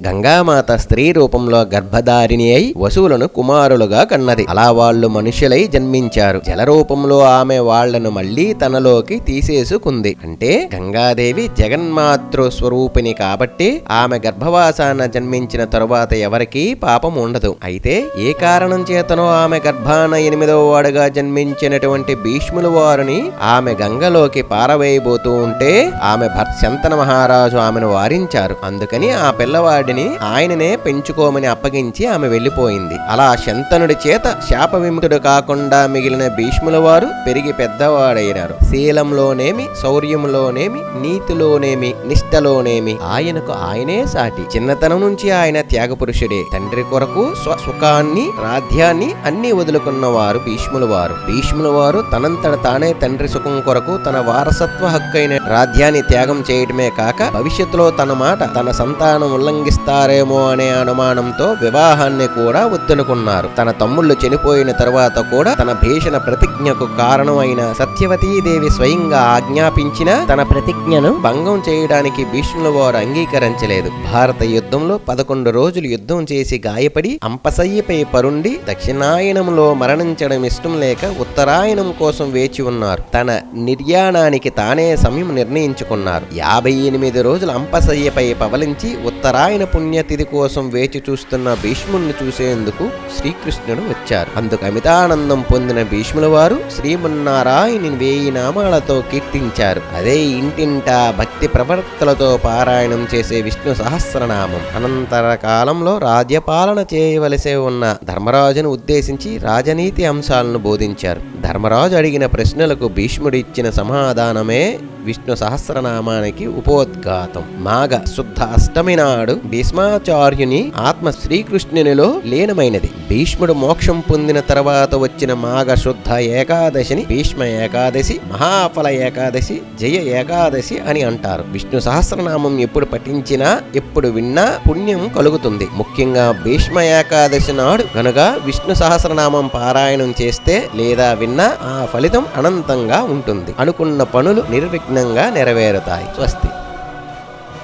గంగామాత స్త్రీ రూపంలో గర్భధారిణి అయి వసువులను కుమారులుగా కన్నది. అలా వాళ్ళు మనుషులై జన్మించారు. జల రూపంలో ఆమె వాళ్లను మళ్లీ తనలోకి తీసేసుకుంది. అంటే గంగాదేవి జగన్మాతృ స్వరూపిణి కాబట్టి ఆమె గర్భవాసాన జన్మించిన తరువాత ఎవరికీ పాపం ఉండదు. అయితే ఏ కారణం చేతనో ఆమె గర్భాన 8వ వాడుగా జన్మించినటువంటి భీష్ముల వారిని ఆమె గంగలోకి పారవేయబోతూ ఉంటే ఆమె భర్త శంతన మహారాజు ఆమెను వారించారు. అందుకని ఆ పిల్లవాడిని ఆయననే పెంచుకోమని అప్పగించి ఆమె వెళ్లిపోయింది. అలా శంతనుడి చేత శాప విముక్తుడు కాకుండా మిగిలిన భీష్ముల వారు పెరిగి పెద్దవాడైనారు. శీలంలోనేమి, శౌర్యంలోనేమి, నీతిలోనేమి, నిష్టలోనేమి ఆయనకు ఆయనే సాటి. చిన్నతనం నుంచి ఆయన త్యాగపురుషుడే. తండ్రి కొరకు సుఖాన్ని, రాధ్యాన్ని అన్ని వదులుకున్నవారు భీష్ముల వారు. భీష్ముల వారు తనంతట తానే తండ్రి సుఖం కొరకు తన వారసత్వ హక్కైన రాధ్యాన్ని త్యాగం చేయడమే కాక భవిష్యత్తులో తన మాట తన సంతానం ఉల్లంఘిస్తారేమో అనే అనుమానంతో వివాహాన్ని కూడా వద్దనుకున్నారు. తన తమ్ముళ్ళు చనిపోయిన తరువాత కూడా తన భీషణ ప్రతిజ్ఞకు కారణమైన సత్యవతీదేవి స్వయంగా ఆజ్ఞాపించిన తన ప్రతిజ్ఞను భంగం చేయడానికి భీష్ముల వారు అంగీకరించలేదు. భారత యుద్ధంలో 11 రోజులు యుద్ధం చేసి గాయపడి అంపశయ్యపై పరుండి దక్షిణాయనంలో మరణించడం ఇష్టం లేక ఉత్తరాయణం కోసం వేచి ఉన్నారు. తన నిర్యాణానికి తానే సమయం నిర్ణయించుకున్నారు. 58 రోజులు అంపశయ్యపై పవలించి ఉత్తరాయణ పుణ్యతిథి కోసం వేచి చూస్తున్న భీష్ముడిని చూసేందుకు శ్రీకృష్ణుడు వచ్చారు. అందుకు అమితానందం పొందిన భీష్ముల వారు శ్రీమన్నారాయణుని 1000 నామాలతో కీర్తించారు. అదే ఇంటింటా భక్తి ప్రవర్తనలతో పారాయణం చేసే విష్ణు సహస్రనామం. అనంతర కాలంలో రాజ్యపాలన చేయవలసి ఉన్న ధర్మరాజును ఉద్దేశించి రాజనీతి అంశాలను బోధించారు. ధర్మరాజు అడిగిన ప్రశ్నలకు భీష్ముడు ఇచ్చిన సమాధానమే విష్ణు సహస్రనామానికి ఉపోద్ఘాతం. మాఘ శుద్ధ అష్టమి నాడు భీష్మాచార్యుని ఆత్మ శ్రీకృష్ణునిలో లీనమైనది. భీష్ముడు మోక్షం పొందిన తర్వాత వచ్చిన మాఘ శుద్ధ ఏకాదశిని భీష్మ ఏకాదశి, మహాఫల ఏకాదశి, జయ ఏకాదశి అని అంటారు. విష్ణు సహస్రనామం ఎప్పుడు పఠించినా ఎప్పుడు విన్నా పుణ్యం కలుగుతుంది. ముఖ్యంగా భీష్మ ఏకాదశి నాడు గనుక విష్ణు సహస్రనామం పారాయణం చేస్తే లేదా విన్నా ఆ ఫలితం అనంతంగా ఉంటుంది. అనుకున్న పనులు నిర్విఘ్నంగా నెరవేరుతాయి. స్వస్తి.